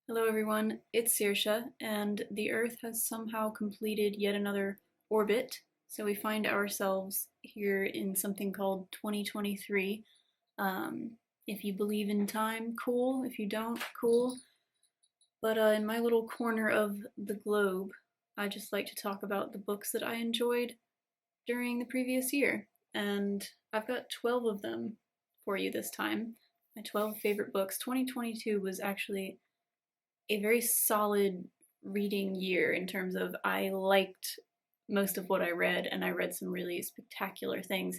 Hello everyone, it's Saoirse, and the Earth has somehow completed yet another orbit, so we find ourselves here in something called 2023. If you believe in time, cool. If you don't, cool. But in my little corner of the globe, I just like to talk about the books that I enjoyed during the previous year, and I've got 12 of them for you this time. My 12 favorite books. 2022 was actually a very solid reading year in terms of I liked most of what I read, and I read some really spectacular things.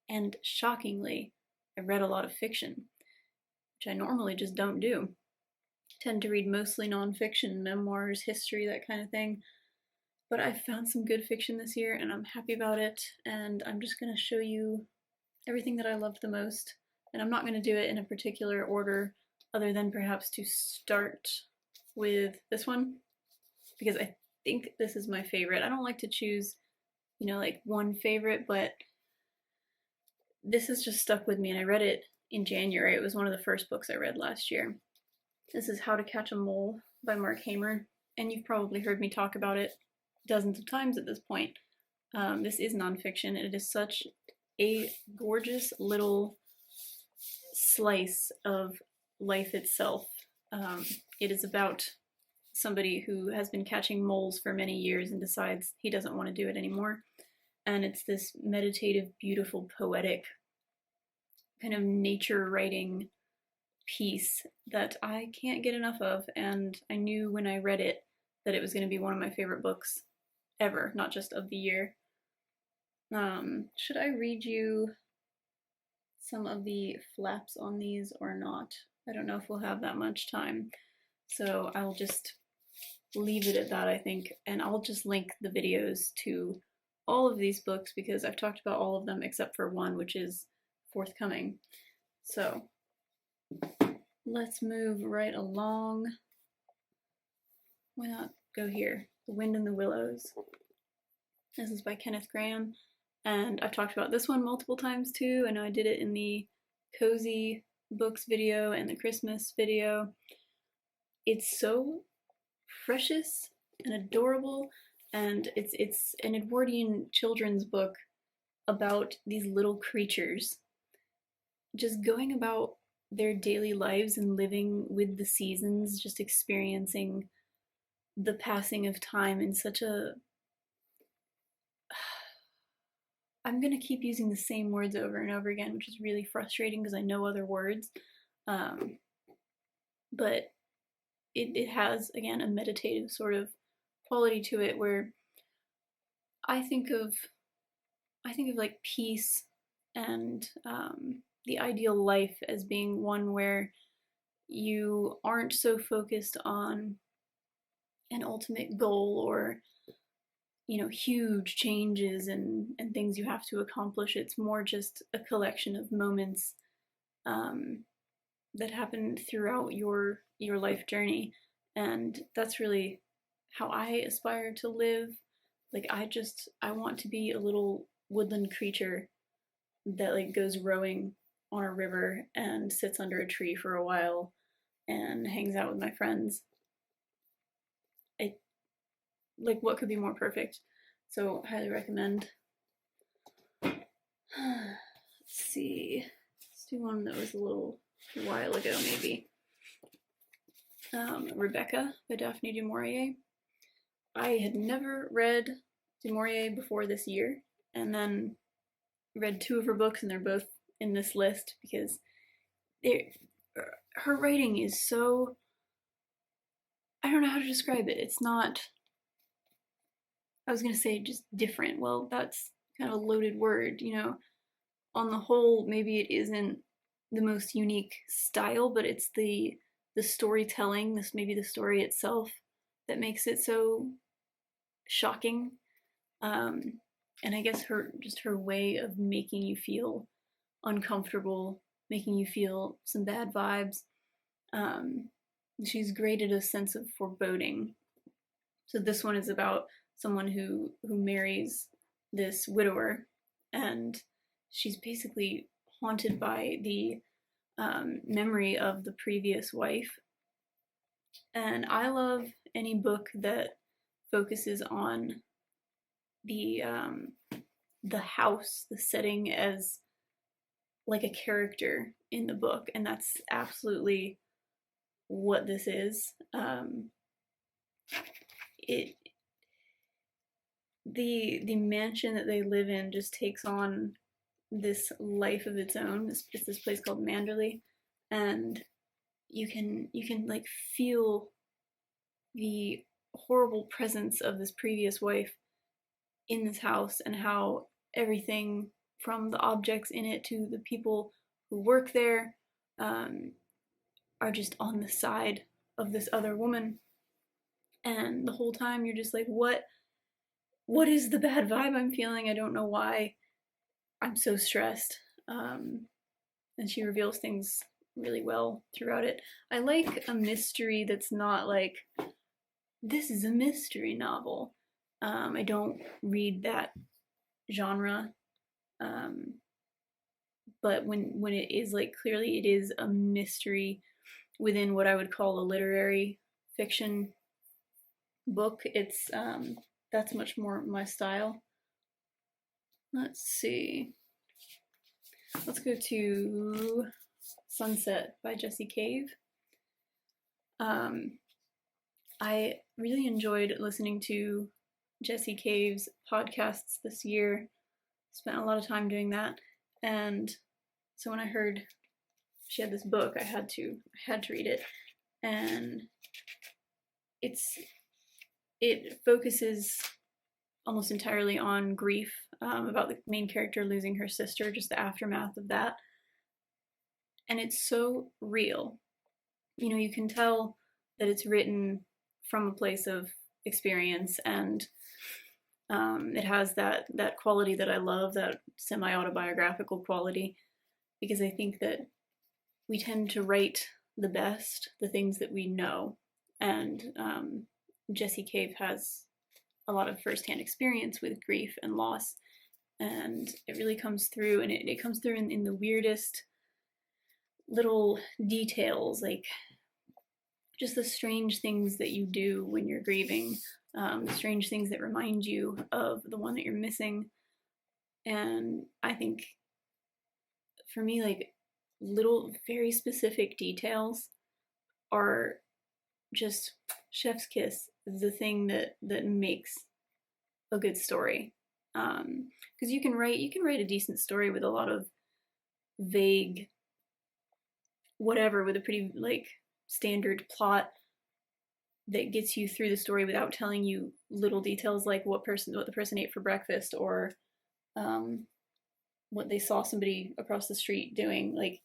And shockingly, I read a lot of fiction, which I normally just don't do. I tend to read mostly nonfiction, memoirs, history, that kind of thing. But I found some good fiction this year, and I'm happy about it. And I'm just going to show you everything that I loved the most. And I'm not going to do it in a particular order, other than perhaps to start with this one, because I think this is my favorite. I don't like to choose, like one favorite, but this has just stuck with me, and I read it in January. It was one of the first books I read last year. This is How to Catch a Mole by Mark Hamer, and you've probably heard me talk about it dozens of times at this point. This is nonfiction. It is such a gorgeous little slice of life itself. It is about somebody who has been catching moles for many years and decides he doesn't want to do it anymore. And it's this meditative, beautiful, poetic kind of nature writing piece that I can't get enough of. And I knew when I read it that it was going to be one of my favorite books ever, not just of the year. Should I read you some of the flaps on these or not? I don't know if we'll have that much time, so I'll just leave it at that, I think, and I'll just link the videos to all of these books because I've talked about all of them except for one, which is forthcoming. So let's move right along. Why not go here? The Wind in the Willows. This is by Kenneth Grahame, and I've talked about this one multiple times too. I know I did it in the cozy books video and the Christmas video. It's so precious and adorable, and it's an Edwardian children's book about these little creatures just going about their daily lives and living with the seasons, just experiencing the passing of time in such a I'm gonna keep using the same words over and over again, which is really frustrating because I know other words. But it has, again, a meditative sort of quality to it where I think of like peace and the ideal life as being one where you aren't so focused on an ultimate goal or huge changes and things you have to accomplish. It's more just a collection of moments that happen throughout your life journey, and that's really how I aspire to live. Like I want to be a little woodland creature that like goes rowing on a river and sits under a tree for a while and hangs out with my friends. I like, what could be more perfect? So highly recommend. Let's see. Let's do one that was a little while ago, maybe. Rebecca by Daphne du Maurier. I had never read du Maurier before this year, and then read two of her books, and they're both in this list because her writing is so, I don't know how to describe it. It's not, I was going to say just different. Well, that's kind of a loaded word, On the whole, maybe it isn't the most unique style, but it's the storytelling, maybe the story itself, that makes it so shocking. And I guess her way of making you feel uncomfortable, making you feel some bad vibes. She's great at a sense of foreboding. So this one is about someone who marries this widower, and she's basically haunted by the memory of the previous wife, And I love any book that focuses on the house, the setting as like a character in the book, and that's absolutely what this is. It the mansion that they live in just takes on this life of its own. It's this place called Manderley, and you can like feel the horrible presence of this previous wife in this house, and how everything from the objects in it to the people who work there um, are just on the side of this other woman. And the whole time you're just like, what is the bad vibe I'm feeling? I don't know why I'm so stressed. And she reveals things really well throughout it. I like a mystery that's not like, this is a mystery novel. I don't read that genre. But when it is like, clearly it is a mystery within what I would call a literary fiction book, it's that's much more my style. Let's see. Let's go to Sunset by Jessie Cave. I really enjoyed listening to Jessie Cave's podcasts this year. Spent a lot of time doing that, and so when I heard she had this book, I had to read it, and it focuses almost entirely on grief, about the main character losing her sister, just the aftermath of that. And it's so real. You know, you can tell that it's written from a place of experience, and it has that quality that I love, that semi-autobiographical quality, because I think that we tend to write the best, the things that we know. And Jessie Cave has a lot of firsthand experience with grief and loss, and it really comes through, and it comes through in the weirdest little details, like just the strange things that you do when you're grieving, the strange things that remind you of the one that you're missing. And I think for me, like, little very specific details are just chef's kiss, the thing that makes a good story. Because you can write a decent story with a lot of vague whatever, with a pretty like standard plot that gets you through the story without telling you little details like what the person ate for breakfast, or what they saw somebody across the street doing. Like,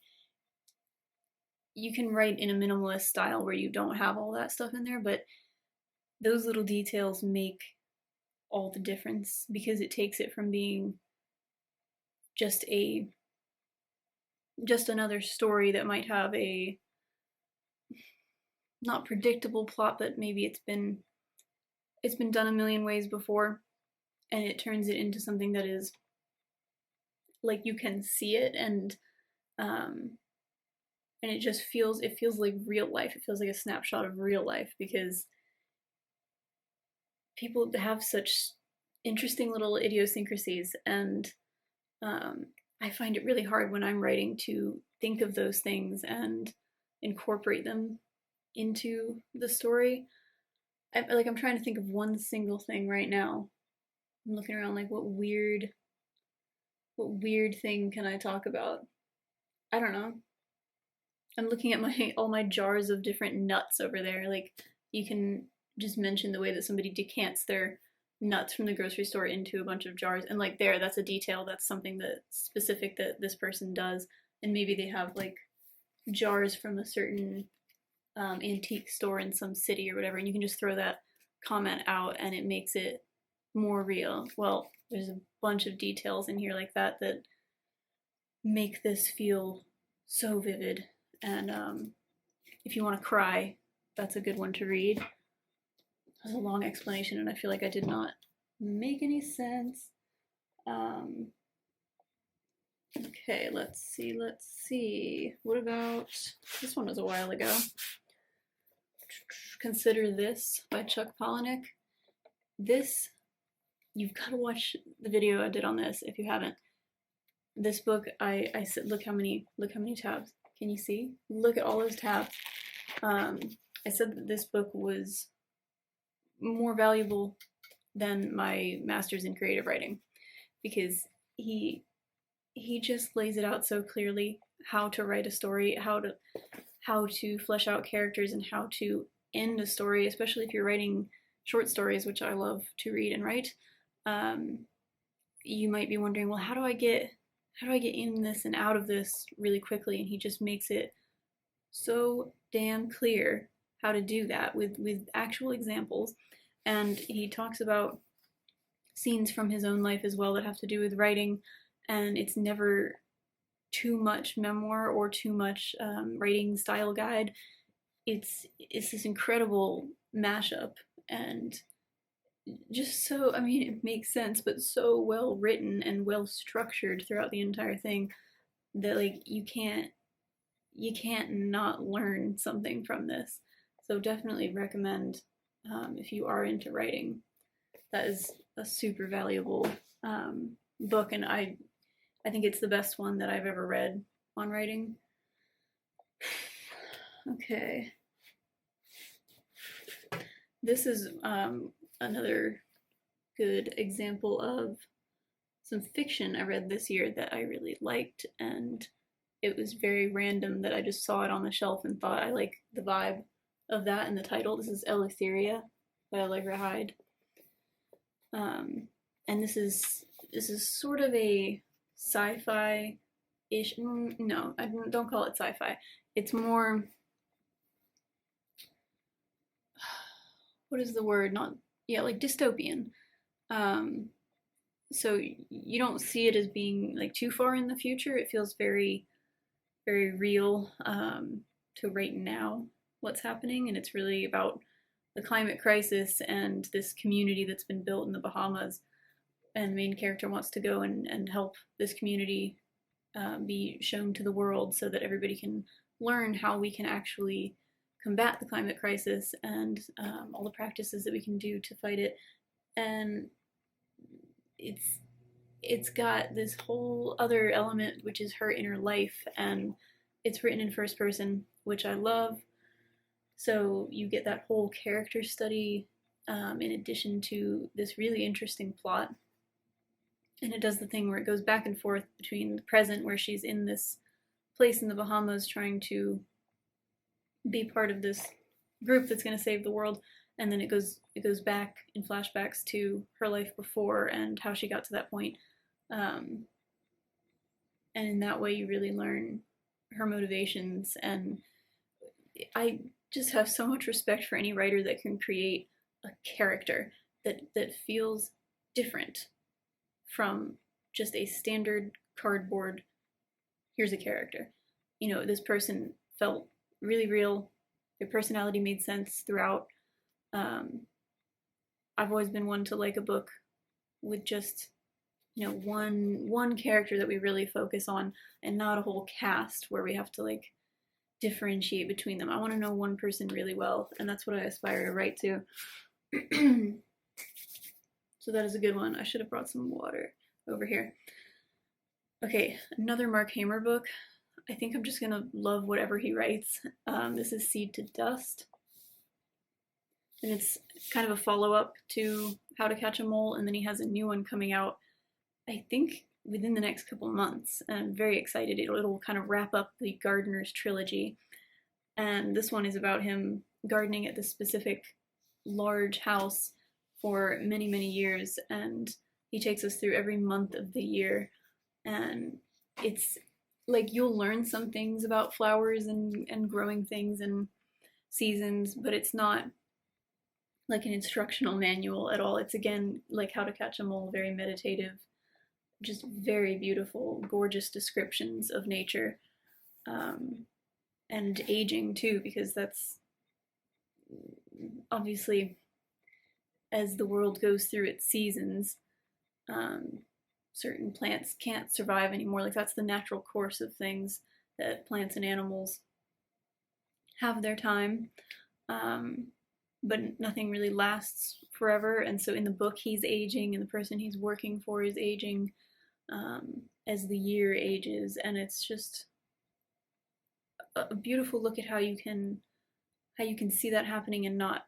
you can write in a minimalist style where you don't have all that stuff in there, but those little details make all the difference, because it takes it from being just another story that might have a not predictable plot, but maybe it's been done a million ways before, and it turns it into something that is like you can see it, and it just feels like real life. It feels like a snapshot of real life, because people have such interesting little idiosyncrasies, and I find it really hard when I'm writing to think of those things and incorporate them into the story. I'm trying to think of one single thing right now. I'm looking around like, what weird thing can I talk about? I don't know. I'm looking at all my jars of different nuts over there. Like, you can just mention the way that somebody decants their nuts from the grocery store into a bunch of jars, and like, that's a detail, that's something that specific that this person does. And maybe they have like jars from a certain antique store in some city or whatever, and you can just throw that comment out and it makes it more real. Well, there's a bunch of details in here like that make this feel so vivid. And if you want to cry, that's a good one to read. That was a long explanation, and I feel like I did not make any sense. Okay, let's see. What about, this one was a while ago. Consider This by Chuck Palahniuk. This, you've got to watch the video I did on this if you haven't. This book, I said, look how many tabs. Can you see? Look at all those tabs. I said that this book was more valuable than my master's in creative writing because he just lays it out so clearly how to write a story, how to flesh out characters, and how to end a story, especially if you're writing short stories, which I love to read and write. You might be wondering, well, how do I get in this and out of this really quickly? And he just makes it so damn clear how to do that with actual examples. And he talks about scenes from his own life as well that have to do with writing, and it's never too much memoir or too much writing style guide. It's this incredible mashup, and just so, I mean, it makes sense, but so well written and well structured throughout the entire thing that like you can't not learn something from this. So definitely recommend if you are into writing. That is a super valuable book, and I think it's the best one that I've ever read on writing. Okay. This is another good example of some fiction I read this year that I really liked, and it was very random that I just saw it on the shelf and thought I like the vibe of that and the title. This is Etheria by Allegra Hyde. And this is sort of a sci-fi-ish, no, I don't call it sci-fi. It's more, what is the word? Not, yeah, like dystopian. So you don't see it as being like too far in the future. It feels very, very real to right now what's happening, and it's really about the climate crisis and this community that's been built in the Bahamas, and the main character wants to go and help this community be shown to the world so that everybody can learn how we can actually combat the climate crisis and all the practices that we can do to fight it. And it's got this whole other element, which is her inner life, and it's written in first person, which I love. So you get that whole character study in addition to this really interesting plot. And it does the thing where it goes back and forth between the present, where she's in this place in the Bahamas trying to be part of this group that's going to save the world, and then it goes back in flashbacks to her life before and how she got to that point. And in that way you really learn her motivations, and I just have so much respect for any writer that can create a character that feels different from just a standard cardboard, here's a character. You know, this person felt really real, their personality made sense throughout. I've always been one to like a book with just, you know, one character that we really focus on, and not a whole cast where we have to like differentiate between them. I want to know one person really well, and that's what I aspire to write to. So that is a good one. I should have brought some water over here. Okay, another Mark Hamer book. I think I'm just gonna love whatever he writes. This is Seed to Dust, and it's kind of a follow-up to How to Catch a Mole, and then he has a new one coming out, I think, within the next couple months, and I'm very excited. It'll kind of wrap up the Gardener's trilogy, and this one is about him gardening at this specific large house for many, many years, and he takes us through every month of the year, and it's like you'll learn some things about flowers and growing things and seasons, but it's not like an instructional manual at all. It's, again, like How to Catch a Mole, very meditative, just very beautiful, gorgeous descriptions of nature, and aging too, because that's obviously, as the world goes through its seasons, certain plants can't survive anymore. Like, that's the natural course of things, that plants and animals have their time. but nothing really lasts forever. And so in the book, he's aging, and the person he's working for is aging as the year ages, and it's just a beautiful look at how you can see that happening and not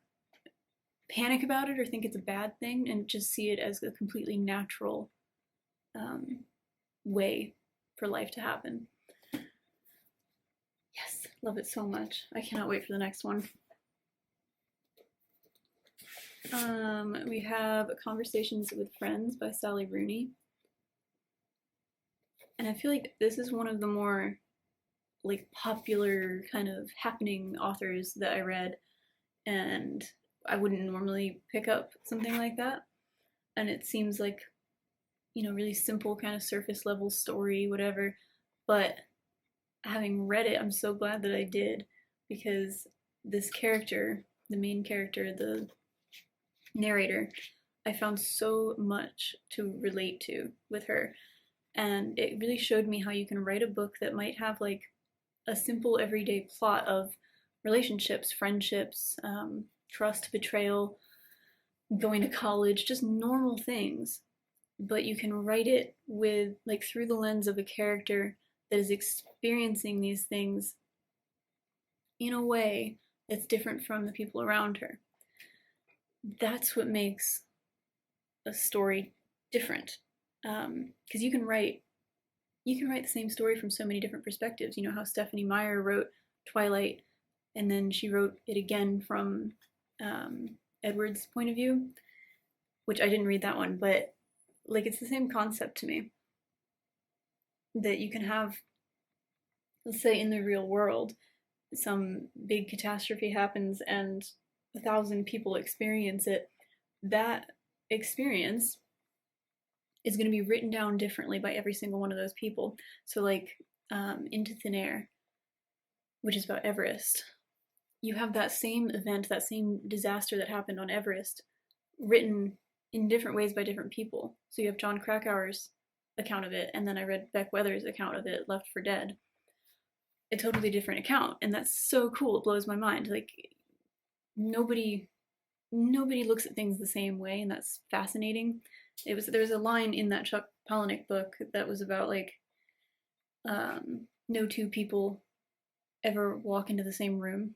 panic about it or think it's a bad thing, and just see it as a completely natural way for life to happen. Yes, love it so much. I cannot wait for the next one. We have Conversations with Friends by Sally Rooney. And I feel like this is one of the more like popular kind of happening authors that I read, and I wouldn't normally pick up something like that. And it seems like, you know, really simple kind of surface level story, whatever. But having read it, I'm so glad that I did, because this character, the main character, the narrator, I found so much to relate to with her. And it really showed me how you can write a book that might have like a simple everyday plot of relationships, friendships, trust, betrayal, going to college, just normal things. But you can write it with like through the lens of a character that is experiencing these things in a way that's different from the people around her. That's what makes a story different. Because you can write the same story from so many different perspectives. You know how Stephenie Meyer wrote Twilight, and then she wrote it again from Edward's point of view, which I didn't read that one, but like it's the same concept to me. That you can have, let's say in the real world, some big catastrophe happens and 1,000 people experience it. That experience is going to be written down differently by every single one of those people. So like Into Thin Air, which is about Everest, you have that same event, that same disaster that happened on Everest, written in different ways by different people. So you have John Krakauer's account of it, and then I read Beck Weathers' account of it, Left for Dead. A totally different account, and that's so cool. It blows my mind. Like nobody looks at things the same way, and that's fascinating. There was a line in that Chuck Palahniuk book that was about like no two people ever walk into the same room.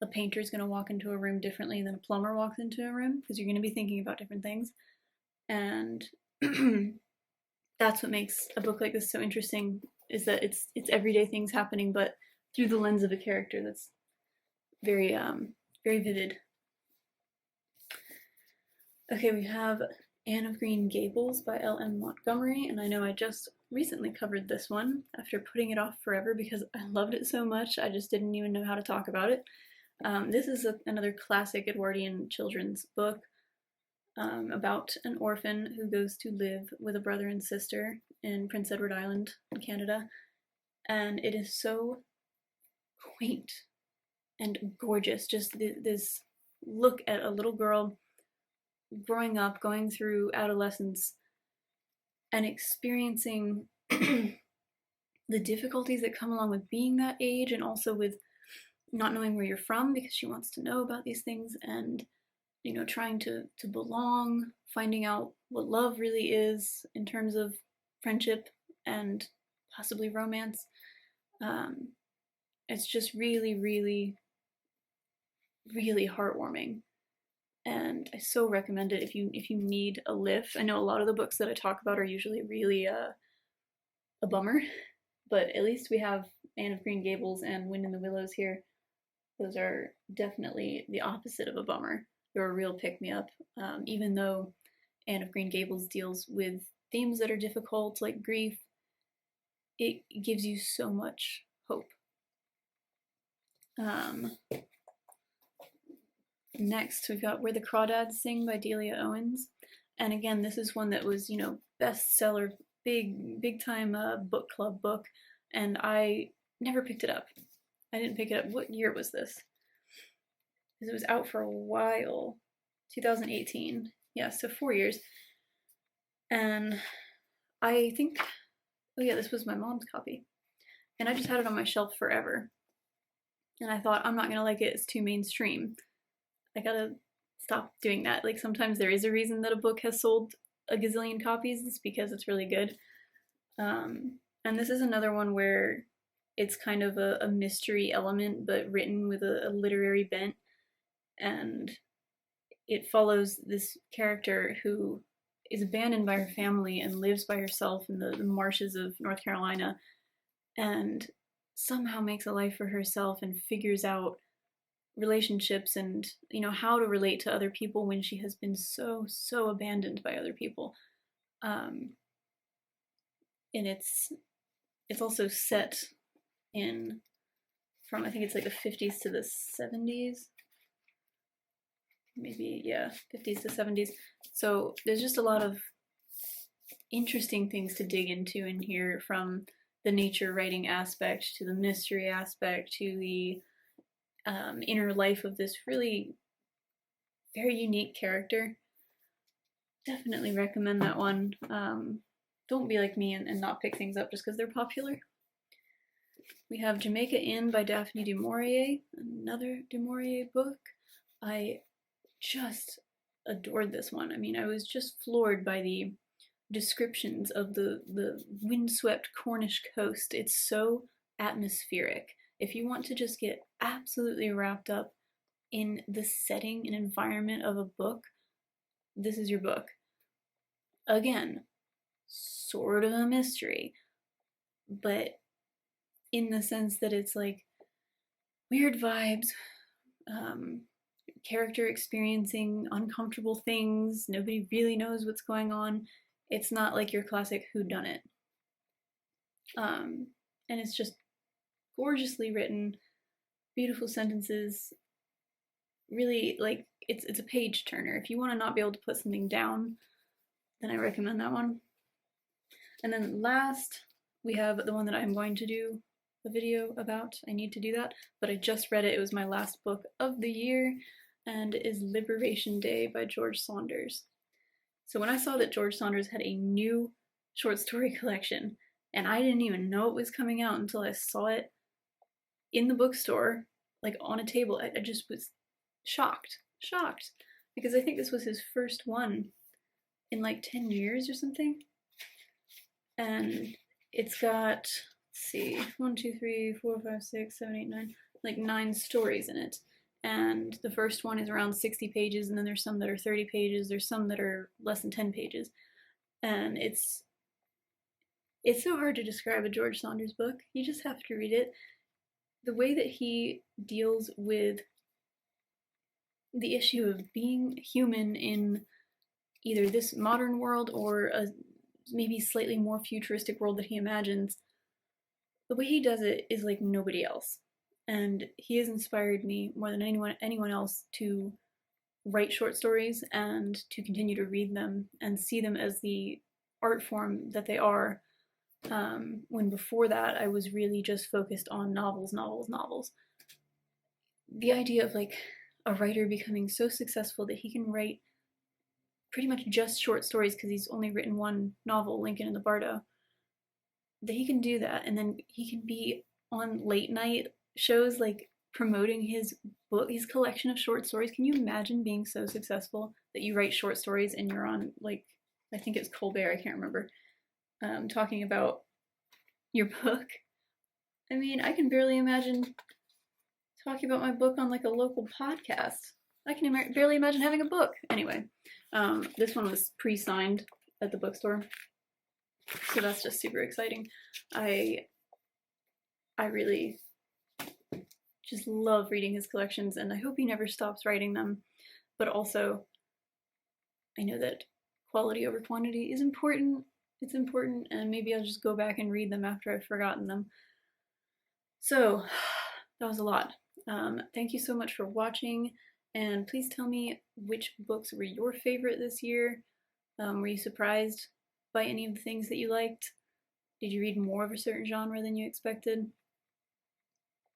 A painter's going to walk into a room differently than a plumber walks into a room, because you're going to be thinking about different things. And that's what makes a book like this so interesting, is that it's everyday things happening, but through the lens of a character that's very very vivid. Okay, we have Anne of Green Gables by L.M. Montgomery, and I know I just recently covered this one after putting it off forever because I loved it so much I just didn't even know how to talk about it. This is another classic Edwardian children's book about an orphan who goes to live with a brother and sister in Prince Edward Island in Canada, and it is so quaint and gorgeous. Just this look at a little girl growing up, going through adolescence, and experiencing the difficulties that come along with being that age, and also with not knowing where you're from because she wants to know about these things, and you know, trying to belong, finding out what love really is in terms of friendship and possibly romance. It's just really, really, really heartwarming, and I so recommend it if you need a lift. I know a lot of the books that I talk about are usually really a bummer, but at least we have Anne of Green Gables and Wind in the Willows here. Those are definitely the opposite of a bummer. They're a real pick-me-up, even though Anne of Green Gables deals with themes that are difficult, like grief. It gives you so much hope. Next, we've got Where the Crawdads Sing by Delia Owens. And again, this is one that was, you know, bestseller, big time book club book, and I never picked it up. I didn't pick it up. What year was this? Because it was out for a while. 2018. Yeah, so 4 years. And I think, oh yeah, this was my mom's copy. And I just had it on my shelf forever. And I thought, I'm not going to like it, it's too mainstream. I gotta stop doing that. Like, sometimes there is a reason that a book has sold a gazillion copies. It's because it's really good. And this is another one where it's kind of a mystery element, but written with a literary bent. And it follows this character who is abandoned by her family and lives by herself in the marshes of North Carolina, and somehow makes a life for herself and figures out relationships and, you know, how to relate to other people when she has been so abandoned by other people. And it's also set in, from, I think it's like the 50s to the 70s, maybe, yeah, 50s to 70s. So there's just a lot of interesting things to dig into in here, from the nature writing aspect to the mystery aspect to the inner life of this really very unique character. Definitely recommend that one. Don't be like me and not pick things up just because they're popular. We have Jamaica Inn by Daphne du Maurier, another du Maurier book. I just adored this one. I mean, I was just floored by the descriptions of the windswept Cornish coast. It's so atmospheric. If you want to just get absolutely wrapped up in the setting and environment of a book, this is your book. Again, sort of a mystery, but in the sense that it's like weird vibes, character experiencing uncomfortable things, nobody really knows what's going on. It's not like your classic whodunit. And it's just gorgeously written, beautiful sentences, really, like, it's a page turner. If you want to not be able to put something down, then I recommend that one. And then last, we have the one that I'm going to do a video about. I need to do that, but I just read it. It was my last book of the year, and it is Liberation Day by George Saunders. So when I saw that George Saunders had a new short story collection, and I didn't even know it was coming out until I saw it in the bookstore, like on a table, I just was shocked, because I think this was his first one in like 10 years or something. And it's got, let's see, 1, 2, 3, 4, 5, 6, 7, 8, 9, like 9 stories in it. And the first one is around 60 pages, and then there's some that are 30 pages, there's some that are less than 10 pages. And it's so hard to describe a George Saunders book. You just have to read it. The way that he deals with the issue of being human in either this modern world or a maybe slightly more futuristic world that he imagines, the way he does it is like nobody else. And he has inspired me more than anyone else to write short stories and to continue to read them and see them as the art form that they are. When before that I was really just focused on novels. The idea of like a writer becoming so successful that he can write pretty much just short stories, because he's only written one novel, Lincoln in the Bardo, that he can do that, and then he can be on late night shows like promoting his book, his collection of short stories. Can you imagine being so successful that you write short stories and you're on, like, I think it's Colbert, I can't remember, talking about your book? I mean, I can barely imagine talking about my book on like a local podcast. I can barely imagine having a book. Anyway, this one was pre-signed at the bookstore, so that's just super exciting. I really just love reading his collections, and I hope he never stops writing them. But also, I know that quality over quantity is important. It's important, and maybe I'll just go back and read them after I've forgotten them. So, that was a lot. Thank you so much for watching, and please tell me which books were your favorite this year. Were you surprised by any of the things that you liked? Did you read more of a certain genre than you expected?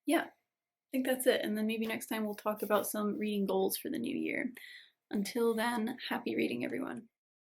Yeah, I think that's it, and then maybe next time we'll talk about some reading goals for the new year. Until then, happy reading, everyone.